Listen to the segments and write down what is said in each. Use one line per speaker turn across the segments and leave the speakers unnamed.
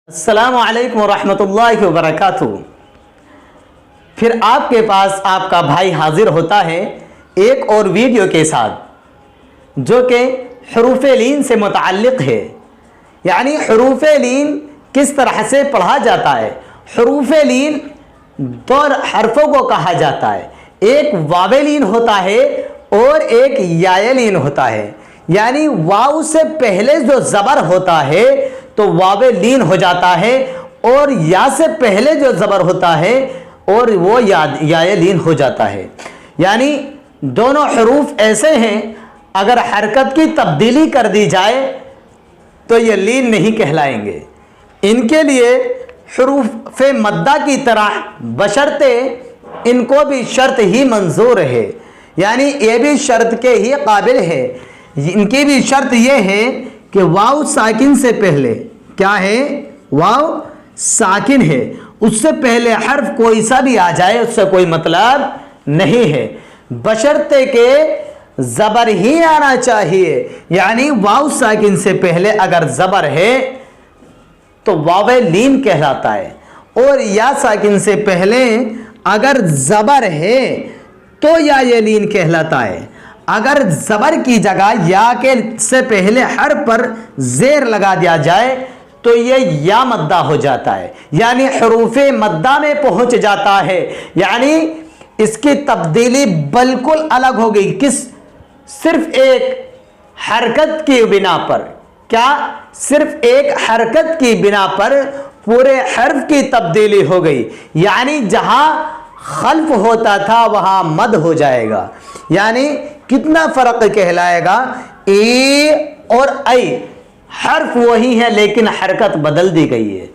अस्सलामु अलैकुम रहमतुल्लाहि व बरकातुहू। फिर आपके पास आपका भाई हाजिर होता है एक और वीडियो के साथ जो कि हुरूफ़ लीन से मुतअल्लिक़ है, यानी हुरूफ़ लीन किस तरह से पढ़ा जाता है। हुरूफ़ लीन दो हरफों को कहा जाता है, एक वावे लीन होता है और एक याए लीन होता है। यानी वाव से पहले जो ज़बर होता है तो वावे लीन हो जाता है, और या से पहले जो ज़बर होता है और वो याए लीन हो जाता है। यानी दोनों हरूफ ऐसे हैं, अगर हरकत की तब्दीली कर दी जाए तो ये लीन नहीं कहलाएंगे। इनके लिए हरूफ मद्दा की तरह बशर्ते इनको भी शर्त ही मंजूर है, यानी ये भी शर्त के ही काबिल है। इनकी भी शर्त ये है कि वाव साकिन से पहले क्या है, वाव साकिन है, उससे पहले हर्फ कोई सा भी आ जाए उससे कोई मतलब नहीं है, बशर्ते के ज़बर ही आना चाहिए। यानी वाव साकिन से पहले अगर ज़बर है तो वावे लीन कहलाता है, और या साकिन से पहले अगर ज़बर है तो या ये लीन कहलाता है। अगर ज़बर की जगह या के से पहले हर्फ पर ज़ेर लगा दिया जाए तो ये या मद्दा हो जाता है, यानी हुरूफ़े मद्दा में पहुंच जाता है। यानी इसकी तब्दीली बिल्कुल अलग हो गई, किस सिर्फ एक हरकत की बिना पर। क्या सिर्फ एक हरकत की बिना पर पूरे हर्फ की तब्दीली हो गई, यानी जहां खल्फ होता था वहां मद हो जाएगा। यानी कितना फर्क कहलाएगा, ए और ऐ हर्फ वही है लेकिन हरकत बदल दी गई है।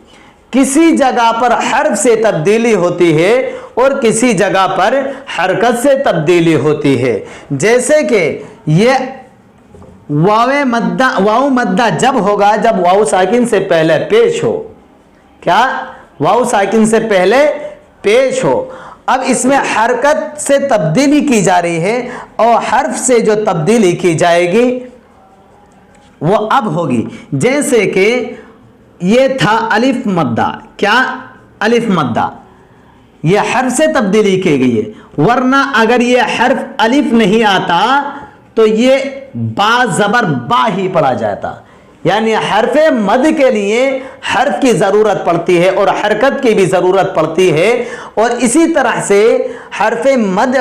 किसी जगह पर हर्फ से तब्दीली होती है और किसी जगह पर हरकत से तब्दीली होती है। जैसे कि ये वाव मद्दा जब होगा जब वाव साकिन से पहले पेश हो। क्या वाव साकिन से पहले पेश हो। अब इसमें हरकत से तब्दीली की जा रही है और हर्फ से जो तब्दीली की जाएगी वो अब होगी। जैसे कि ये था अलिफ मद्दा, क्या अलिफ मद्दा, ये हर्फ से तब्दीली की गई है, वरना अगर ये हर्फ अलिफ नहीं आता तो ये बा ज़बर बा ही पढ़ा जाता। यानी हर्फ मद के लिए हर्फ की ज़रूरत पड़ती है और हरकत की भी ज़रूरत पड़ती है, और इसी तरह से हर्फ मद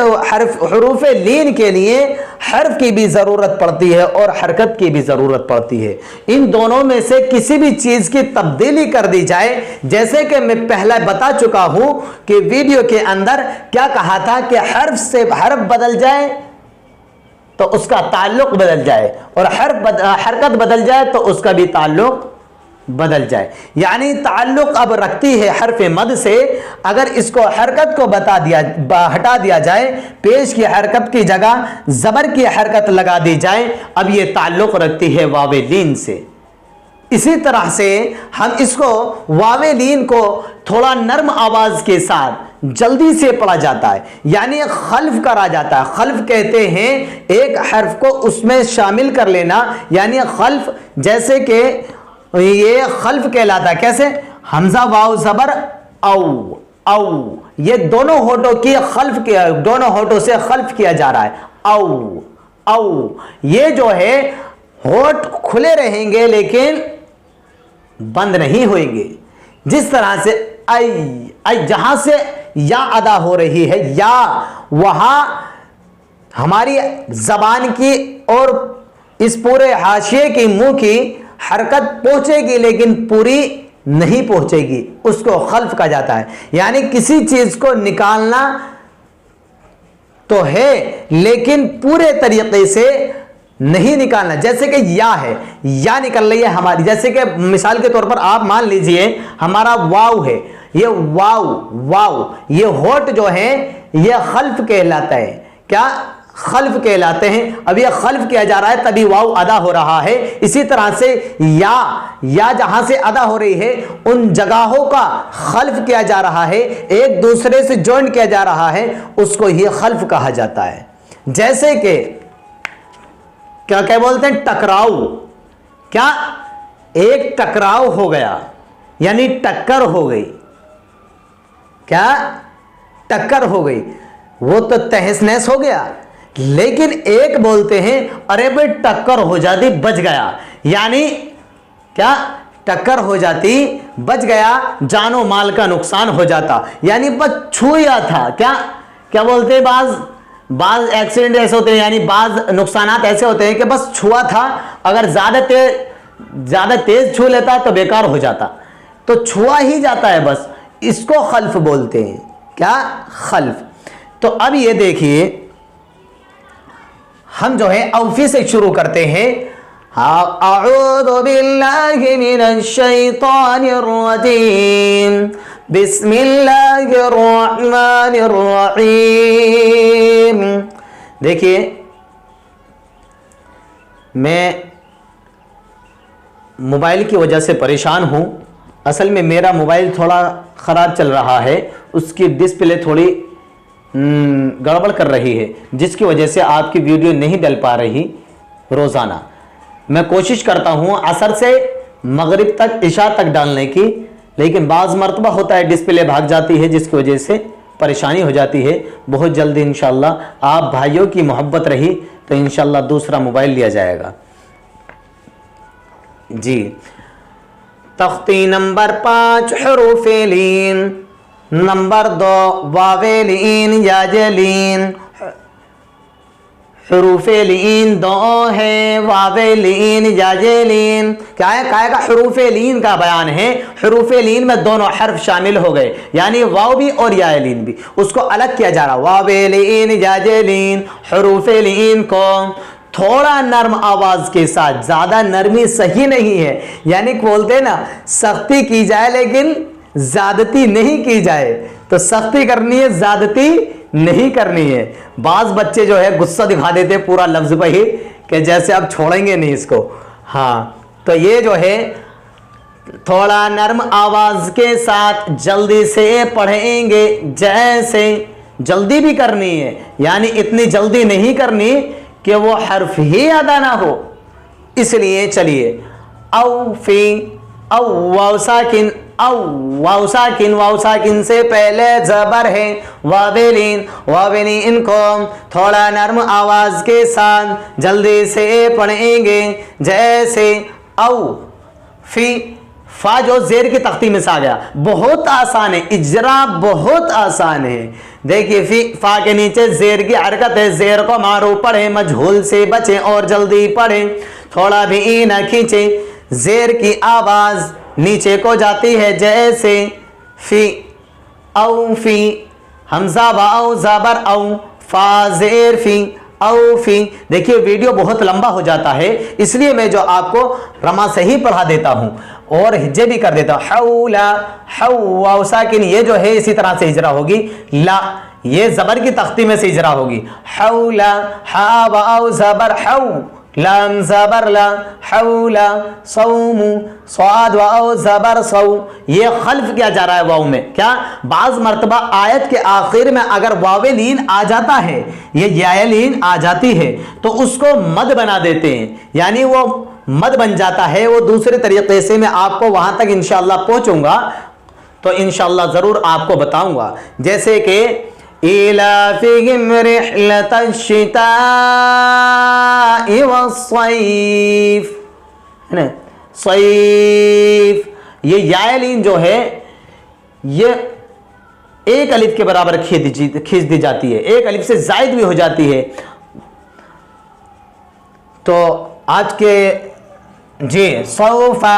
हुरूफ़ लीन के लिए हर्फ की भी ज़रूरत पड़ती है और हरकत की भी ज़रूरत पड़ती है। इन दोनों में से किसी भी चीज़ की तब्दीली कर दी जाए, जैसे कि मैं पहले बता चुका हूँ कि वीडियो के अंदर क्या कहा था कि हर्फ से हर्फ बदल जाए तो उसका ताल्लुक बदल जाए, और हरकत बदल जाए तो उसका भी ताल्लुक बदल जाए। यानी ताल्लुक अब रखती है हर्फ मद से। अगर इसको हरकत को हटा दिया जाए, पेश की हरकत की जगह ज़बर की हरकत लगा दी जाए, अब ये ताल्लुक रखती है वावे लीन से। इसी तरह से हम इसको वावे लीन को थोड़ा नर्म आवाज़ के साथ जल्दी से पढ़ा जाता है, यानी खल्फ करा जाता है। खल्फ कहते हैं एक हर्फ को उसमें शामिल कर लेना, यानी खल्फ, जैसे कि ये खल्फ कहलाता है। कैसे, हमजा वाव ज़बर औ औ, ये दोनों होठों की खल्फ किया, दोनों होठों से खल्फ किया जा रहा है। औ औ, ये जो है होठ खुले रहेंगे लेकिन बंद नहीं होंगे। जिस तरह से ऐ जहां से या अदा हो रही है, या वहां हमारी जबान की और इस पूरे हाशिए की मुंह की हरकत पहुंचेगी लेकिन पूरी नहीं पहुंचेगी, उसको खल्फ कहा जाता है। यानी किसी चीज को निकालना तो है लेकिन पूरे तरीके से नहीं निकालना। जैसे कि या है, या निकल रही है हमारी, जैसे कि मिसाल के तौर पर आप मान लीजिए हमारा वाव है, ये वाव ये होठ जो है ये खल्फ कहलाता है। क्या खल्फ कहलाते हैं। अब ये खल्फ किया जा रहा है तभी वाव अदा हो रहा है। इसी तरह से या जहां से अदा हो रही है उन जगहों का खल्फ किया जा रहा है, एक दूसरे से जॉइंट किया जा रहा है, उसको ही खल्फ कहा जाता है। जैसे कि क्या बोलते हैं, टकराव। क्या एक टकराव हो गया, यानी टक्कर हो गई। क्या? टक्कर हो गई, वो तो तहस नहस हो गया। लेकिन एक बोलते हैं अरे भाई टक्कर हो जाती बच गया, यानी क्या? टक्कर हो जाती बच गया, जानो माल का नुकसान हो जाता, यानी बस छुआ था। क्या क्या बोलते हैं, बाज एक्सीडेंट ऐसे होते हैं, यानी बाज नुकसानात ऐसे होते हैं कि बस छुआ था, अगर ज्यादा तेज छू लेता तो बेकार हो जाता, तो छुआ ही जाता है बस, इसको खल्फ बोलते हैं। क्या? खल्फ। तो अब ये देखिए, हम जो है औफी से शुरू करते हैं। अऊज़ु बिल्लाहि मिनश शैतानिर रजीम, बिस्मिल्लाहिर रहमानिर रहीम। देखिए, मैं मोबाइल की वजह से परेशान हूँ। असल में मेरा मोबाइल थोड़ा ख़राब चल रहा है, उसकी डिस्प्ले थोड़ी गड़बड़ कर रही है, जिसकी वजह से आपकी वीडियो नहीं डल पा रही रोज़ाना। मैं कोशिश करता हूँ असर से मगरिब तक, इशा तक डालने की, लेकिन बाज़ मरतबा होता है डिस्प्ले भाग जाती है, जिसकी वजह से परेशानी हो जाती है। बहुत जल्दी इंशाल्लाह आप भाइयों की मोहब्बत रही तो इंशाल्लाह दूसरा मोबाइल लिया जाएगा जी। तख्ती नंबर 5 हुरूफ़े लीन, नंबर 2 वावे लीन याजे लीन। हुरूफ़े लीन 2 है, वावे लीन याजे लीन। क्या है? कायदा हुरूफ़े लीन का बयान है। हुरूफ़े लीन में दोनों हर्फ शामिल हो गए, यानी वाव भी और या लीन भी, उसको अलग किया जा रहा। वावे लीन याजे लीन, हुरूफ़े लीन को थोड़ा नर्म आवाज के साथ, ज्यादा नरमी सही नहीं है, यानी बोलते हैं ना सख्ती की जाए लेकिन ज्यादती नहीं की जाए, तो सख्ती करनी है, ज्यादती नहीं करनी है। बाज बच्चे जो है गुस्सा दिखा देते पूरा लफ्ज पे ही कि जैसे आप छोड़ेंगे नहीं इसको। हाँ, तो ये जो है थोड़ा नर्म आवाज के साथ जल्दी से पढ़ेंगे, जैसे जल्दी भी करनी है, यानी इतनी जल्दी नहीं करनी कि वो हर्फ ही अदा ना हो। इसलिए चलिए, औफी, औ वाव साकिन, औ वाव साकिन, वाव साकिन से पहले जबर है, वावेलीन, वावेलीन को थोड़ा नर्म आवाज के साथ जल्दी से पढ़ेंगे, जैसे औ फी। फा जो जेर की तख्ती में से आ गया, बहुत आसान है, इजरा बहुत आसान है। देखिए, फी फा के नीचे जेर की हरकत है, जेर को मारो पढ़े, मजहूल से बचे और जल्दी पढ़े, थोड़ा भी न खींचे। जेर की आवाज नीचे को जाती है, जैसे फी, औ फी, हमजा वाओ जबर औ, फा जेर फी, औफी। देखिए वीडियो बहुत लंबा हो जाता है, इसलिए मैं जो आपको रमा से ही पढ़ा देता हूं और हिज्जे भी कर देता हूं। हौला, हौ साकिन, ये जो है इसी तरह से हिजरा होगी। ला, ये जबर की तख्ती में से हिजरा होगी। हौला, हा वाओ जबर हौ, लाम जबर ला, हौला, सौमु, स्वाद वाओ जबर सौ। ये खल्फ किया जा रहा है वाव में। क्या? बाज मर्तबा आयत के आखिर में अगर वावे लीन आ जाता है, ये याय लीन आ जाती है, तो उसको मद बना देते हैं, यानी वो मद बन जाता है। वो दूसरे तरीके से मैं आपको वहां तक इंशाअल्लाह पहुंचूंगा, तो इंशाअल्लाह जरूर आपको बताऊंगा। जैसे कि इलाफिहिम रिहलतश शिताइ वस्सैफ, है ना, सैफ। ये यालीन जो है ये एक अलिफ के बराबर खींच दी जाती है, एक अलिफ से जायद भी हो जाती है। तो आज के जी सौफा,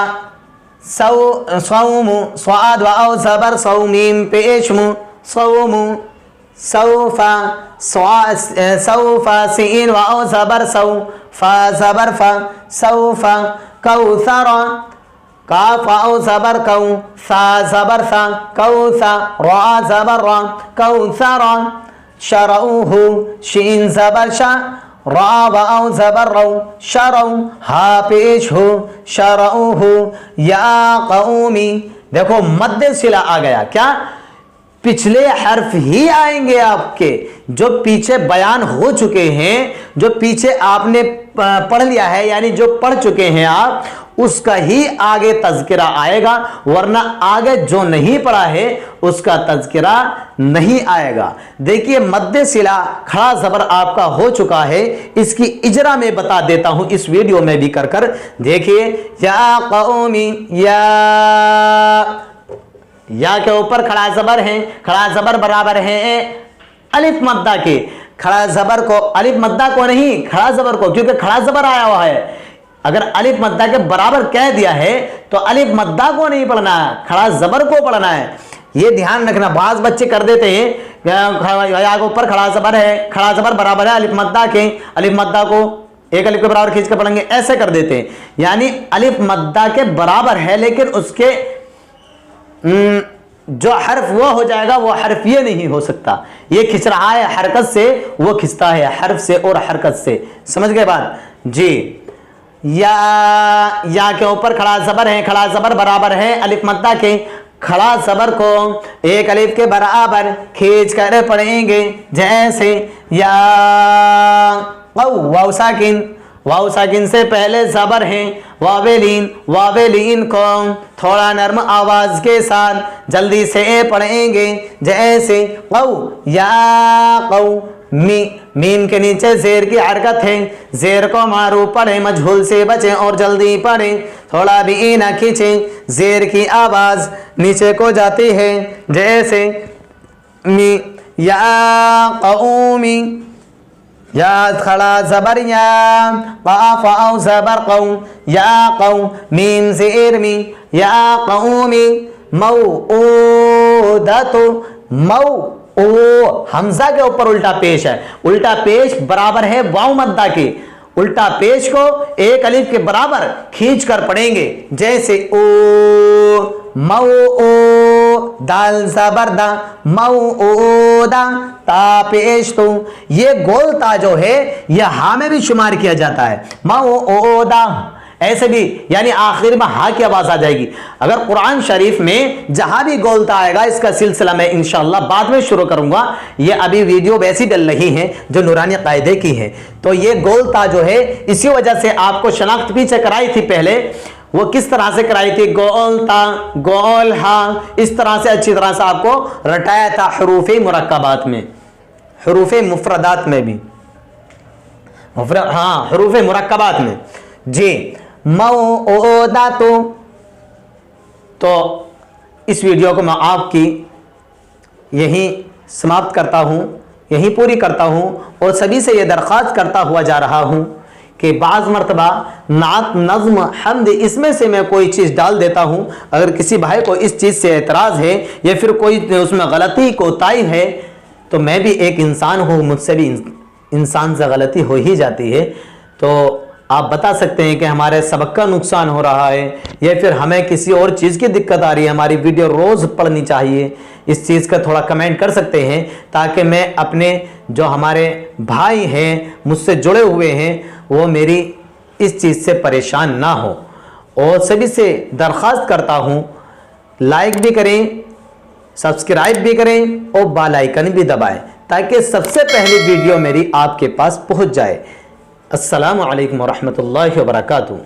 सौमु, स्वाद वाओ जबर सौमीम पेशमु, सौमु, सौफा, सौफा सीन वाओ जबर सौ, फा जबर फा, सौफा, कौसरा, काफ वाओ जबर कौ, सा जबर सा, कौसा, रा जबर रा, कौसरा, शरऊहु, शीन जबर शा, रा वाओ जबर रौ, शरौ, हा पेश हो, शरऊहु, या कौमी। देखो मद्दे सिला आ गया। क्या? पिछले हर्फ ही आएंगे आपके, जो पीछे बयान हो चुके हैं, जो पीछे आपने पढ़ लिया है, यानी जो पढ़ चुके हैं आप, उसका ही आगे तज़किरा आएगा, वरना आगे जो नहीं पढ़ा है उसका तज़किरा नहीं आएगा। देखिए मद्दे सिला खड़ा ज़बर आपका हो चुका है, इसकी इजरा में बता देता हूं इस वीडियो में भी कर देखिए। या कौमी, या के ऊपर खड़ा ज़बर है, खड़ा ज़बर बराबर है अलिफ मद्दा के। खड़ा ज़बर को, अलिफ मद्दा को नहीं, खड़ा ज़बर को, क्योंकि खड़ा ज़बर आया हुआ है। अगर अलिफ मद्दा के बराबर कह दिया है तो अलिफ मद्दा को नहीं पढ़ना है, खड़ा ज़बर को पढ़ना है। ये ध्यान रखना, बाज बच्चे कर देते हैं, या के ऊपर खड़ा ज़बर है, खड़ा ज़बर बराबर है अलिफ मद्दा के, अलिफ मद्दा को एक अलिफ के बराबर खींच कर पढ़ेंगे, ऐसे कर देते हैं। यानी अलिफ मद्दा के बराबर है, लेकिन उसके जो हर्फ वो हो जाएगा, वो हर्फ ये नहीं हो सकता। ये खिंच रहा है हरकत से, वो खिंचता है हर्फ से और हरकत से। समझ गए बात जी। या के ऊपर खड़ा ज़बर है, खड़ा ज़बर बराबर है अलिफ मद्दा के। खड़ा ज़बर को एक अलिफ के बराबर खींच कर पढ़ेंगे, जैसे या वाव साकिन, वाव साकिन से पहले ज़बर है वावेलीन, वावेलीन को थोड़ा नर्म आवाज के साथ जल्दी से पढ़ेंगे, जैसे कौ या कौ। मीम के नीचे जेर की हरकत है, जेर को मारू पढ़े, मजहूल से बचें और जल्दी पढ़े, थोड़ा भी ना खींचें, जेर की आवाज नीचे को जाती है, जैसे मी या कौमी। या खड़ा ज़बर या, क़ाफ़ औ ज़बर क़ौ, या क़ौ, मीम ज़ेर मी, या क़ौमी। मौऊदतु, मौ ओ हमजा के ऊपर उल्टा पेश है, उल्टा पेश बराबर है वाव मद्दा के। उल्टा पेश को एक अलिफ के बराबर खींच कर पढ़ेंगे, जैसे ओ मऊ ओ, दाल ज़बर दा, मऊ ओ दा, ता पेश तो। ये गोल ता जो है यह हा में भी शुमार किया जाता है, मऊ ओ दा, ऐसे भी, यानी आखिर में हा की आवाज आ जाएगी। अगर कुरान शरीफ में जहां भी गोलता आएगा, इसका सिलसिला मैं इंशाअल्लाह बाद में शुरू करूंगा। ये अभी वीडियो वैसी डल रही है जो नूरानी कायदे की है। तो ये गोलता जो है, इसी वजह से आपको शनाख्त पीछे कराई थी पहले, वो किस तरह से कराई थी, गोलता, गोल हा, इस तरह से अच्छी तरह से आपको रटाया था हरूफे मुरक्कबात में, हरूफे मुफरदात में भी, हाँ हरूफे मुरक्कबात में जी। मौऊदा तो इस वीडियो को मैं आपकी यहीं समाप्त करता हूँ, यहीं पूरी करता हूँ, और सभी से ये दरख्वास्त करता हुआ जा रहा हूँ कि बाज़ मरतबा नात, नज़्म, हम्द, इसमें से मैं कोई चीज़ डाल देता हूँ। अगर किसी भाई को इस चीज़ से एतराज़ है या फिर कोई उसमें गलती कोताही है, तो मैं भी एक इंसान हूँ, मुझसे भी इंसान से गलती हो ही जाती है। तो आप बता सकते हैं कि हमारे सबक का नुकसान हो रहा है या फिर हमें किसी और चीज़ की दिक्कत आ रही है, हमारी वीडियो रोज़ पढ़नी चाहिए, इस चीज़ का थोड़ा कमेंट कर सकते हैं, ताकि मैं अपने जो हमारे भाई हैं मुझसे जुड़े हुए हैं वो मेरी इस चीज़ से परेशान ना हो। और सभी से दरख्वास्त करता हूँ, लाइक भी करें, सब्सक्राइब भी करें और बेल आइकन भी दबाएं, ताकि सबसे पहली वीडियो मेरी आपके पास पहुँच जाए। अस्सलामु अलैकुम वरहमतुल्लाहि वबरकातुहू।